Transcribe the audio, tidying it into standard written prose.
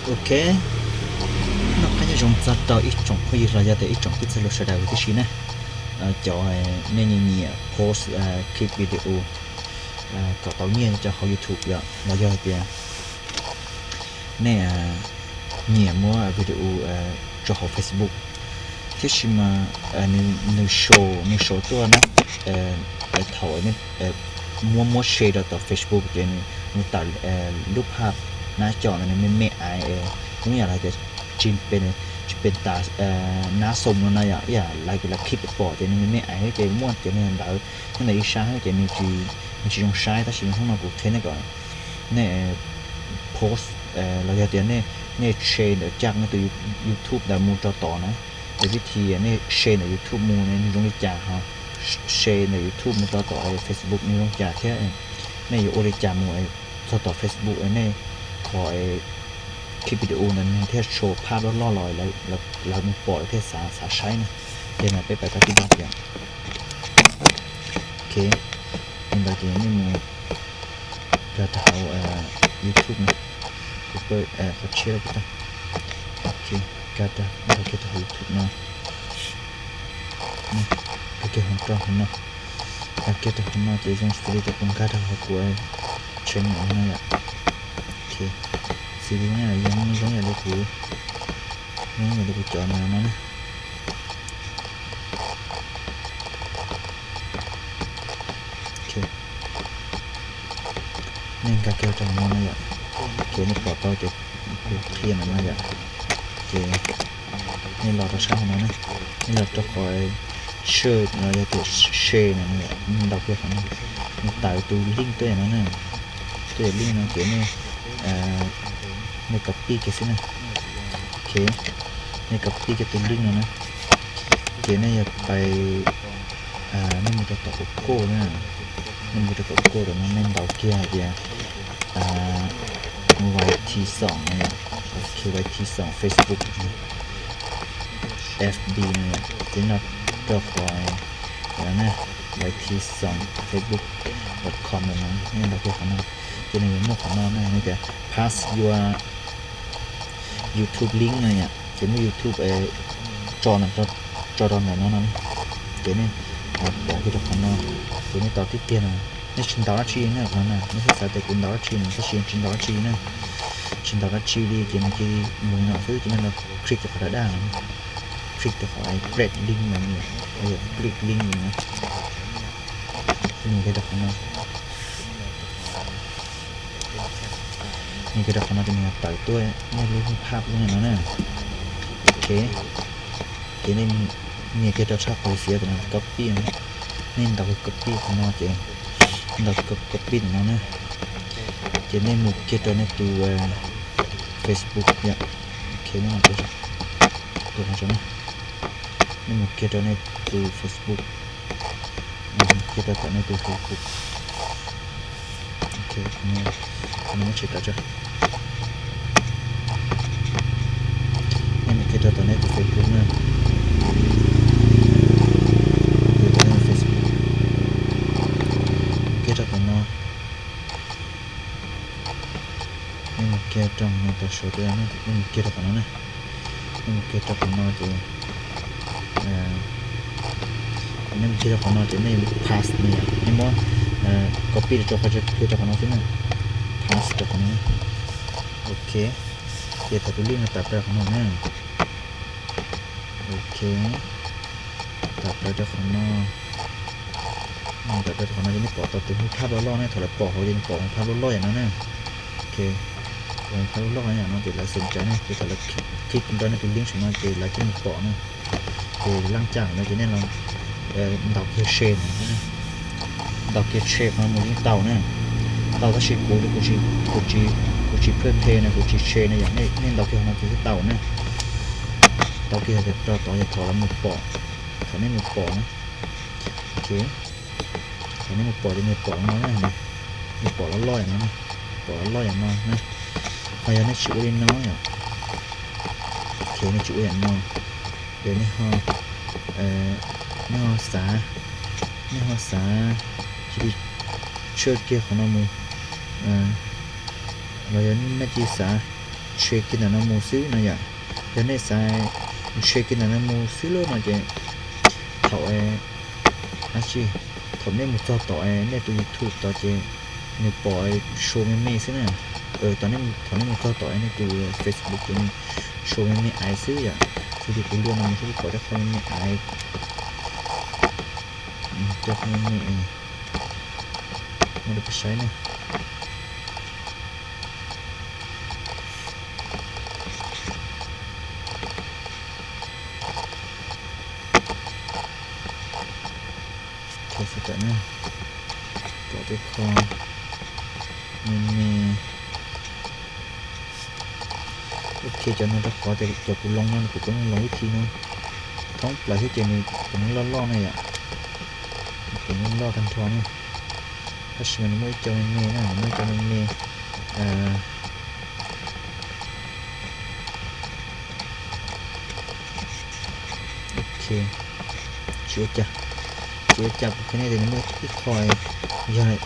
ok nó cái như trong giặt tàu ít trong hơi ra ra thì ít trong cái sự sửa đổi cái gì nè cho nên nhiều post clip video có tàu nhiên cho họ YouTube vậy là do tiền nè nhiều mua video cho họ Facebook thế chứ mà nếu showตัวนะถอยเนี่ยมัวแชร์ต่อ Facebook เจนนี่ตัดรูปภาพหน้าจอเนี่ยไม่อายไม่อะไรจะจินเป็นตาหน้าสมนะอย่าไลค์กับคลิปปอเจนนี่ไม่อายเจนม้วนเจนนี่เดาที่ไหนใช้เจนนี่จี用ใช้แต่สิ่งของเรากูเทนก่อนเนี่ยโพสเราจะเตียนเนี่ยแชร์จากในตัว YouTube ดามูจอต่อนะวิธีเนี่ยแชร์ใน YouTube มูเนี่ยตรงนี้จ่าฮะแชร์ใน YouTube มูจอต่อFacebook นี่ต้องจ่าแค่เนี่ยอยู่โอริจามูต่อ Facebook เนี่ยขอคลิปวิดีโอนั้นเทสโชว์ภาพล่อลอยแล้วเราปล่อยเทสสาใช้นะเดี๋ยวไปปฏิบัติอย่างโอเคเป็นแบบนี้มูจะเอาYouTube นะก็เปิดเขาเชื่อกันโอเคก็จะเราจะเอา YouTube นะนี่ก็จะของเราเนาะก็จะของเราจะยังสตรีทกับการทำหัวกูเช่นนี้นะอย่าโอเคซีรีส์เนี่ยยังอย่าเลยกูยังอย่าเลยกูจอมานะโอเคนี่ก็เกี่ยวกับมันนะอย่าโอเคนี่ปลอดภัยจะเคลียร์มันนะอย่าโอเคนี่เราจะใช้ของมันนะนี่เราจะคอยเชื่อเราจะตัวเชนนะเนี่ยเราเกี่ยวกับมันtạo từ linkตัวอย่างนั้นนะตัวลิงก์นะเกี่ยวนี่ใน copy cái xin này ok ใน copy cáiตัวลิงก์นะเกี่ยวนี่จะไปนี่มันจะต่อโก้นะนี่มันจะต่อโก้แต่มันไม่เบาเกี่ยวเดียวYT2 เนี่ยโอเค YT2 Facebook FB เนี่ยที่นัดก็คอยแล้วนะYT2 Facebook.com เลยนะนี่เราเกี่ยวกับมันจะในมุกของเราเนี่ยนี่แต่ pass your YouTube link อะไรเนี่ยจะไม่ YouTube จอหนังจอตอนไหนนั่นเดี๋ยวนี้บอกที่เราของเราเดี๋ยวนี้ต่อที่เตียนนี่ชินดาวชีเนี่ยของเราไม่ใช่สายแต่คุณดาวชีนี่ก็ชินดาวชีเนี่ยชินดาวชีดีเกี่ยวกับมือหน่อยคือที่นั่นเราคลิกกับกระดาษคลิกกับไอ้เกรดลิงก์มันเนี่ยไอ้คลิกลิงก์นะนี่ก็จะของเรานี่ก็จะของเราจะมีต่อยตัวนี่รูปภาพตรงนี้นะโอเคทีนี้นี่ก็จะชอบไปเสียแต่นะก๊อปปี้นะนี่เราก็ก๊อปปี้ของเราเจเราก็ก๊อปปี้ของเรานะทีนี้มุกเกี่ยวกับตัว Facebook เนี่ยโอเคนี่เราจะตัวของฉันนะนี่มุกเกี่ยวกับตัว Facebook kita tak nak tu Facebook. Okay, kena check aja. Ini kita tak nak tu Facebook ni. Kita nak Facebook. Kita kena. Ini kita nak tu show dia ni. Ini kita kena ni. Ini kita kena tu. nên khiเราของเราจะไม่ pass เนี่ยนี่มั้งcopy ตัวเขาจะคือตัวของเราใช่ไหม pass ตัวของนี้โอเคเดี๋ยวตัวลิงก์ตัดไปของเราเนี่ยโอเคตัดไปตัวของเราตัดไปตัวของเราจะไม่ปอกตัวถึงภาพล่อๆเนี่ยถอดปอกเขาจะปอกภาพล่อๆอย่างนั้นเนี่ยโอเคปอกภาพล่อๆอย่างนั้นเดี๋ยวเราสนใจเนี่ยเดี๋ยวเราคลิกตอนนี้เป็นลิงก์ของเราเดี๋ยวเราจะมีปอกเนี่ยเดี๋ยวล่างจากเนี่ยจะแน่นอนđọc cái shade này đọc cái shade mà muốn tàu này tàu ta chỉ cố được của chị phơi thế này của chị shade này dạng này nên đọc cái nó cái tàu này tàu kia thì tàuจะถอดmộtปอกถอดนี่mộtปอกนะโอเคถอดนี่mộtปอกจะmộtปอกน้อยนะmộtปอกละร้อยนะปอกละร้อยอย่างน้อยนะพยายามให้ชิวเล่นน้อยอ่ะโอเคนี่ชิวอย่างน้อยเดี๋ยวนี้ฮะนี่ภาษาที่เชื่อเกี่ยวของเราเราอย่างนี้ไม่จีสา chơi cái nào nó mua xíu nó vậy cho nên sai chơi cái nào nó mua xíu luôn nó vậy thầu à chi thầu nên một trò tỏi nên tụi thu tỏi chị nên bỏ show meme xíu nè tao nên thầu nên một trò tỏi nên tụi Facebook tụi show meme ai xíu vậy thì tụi luôn là một số bỏ cho không meme ai cho không meme nó được cái này thôi sẽ tận nha có cái kho mini ok cho nó đã có thể cho cụ lông nó cũng lông khi nó không lại cái chuyện này cũng lo này ạ cũng lo thành thoáng cái mình mới cho mini nè mới cho mini ok chưa chặt cái này thì nó mới cái khỏi giờ này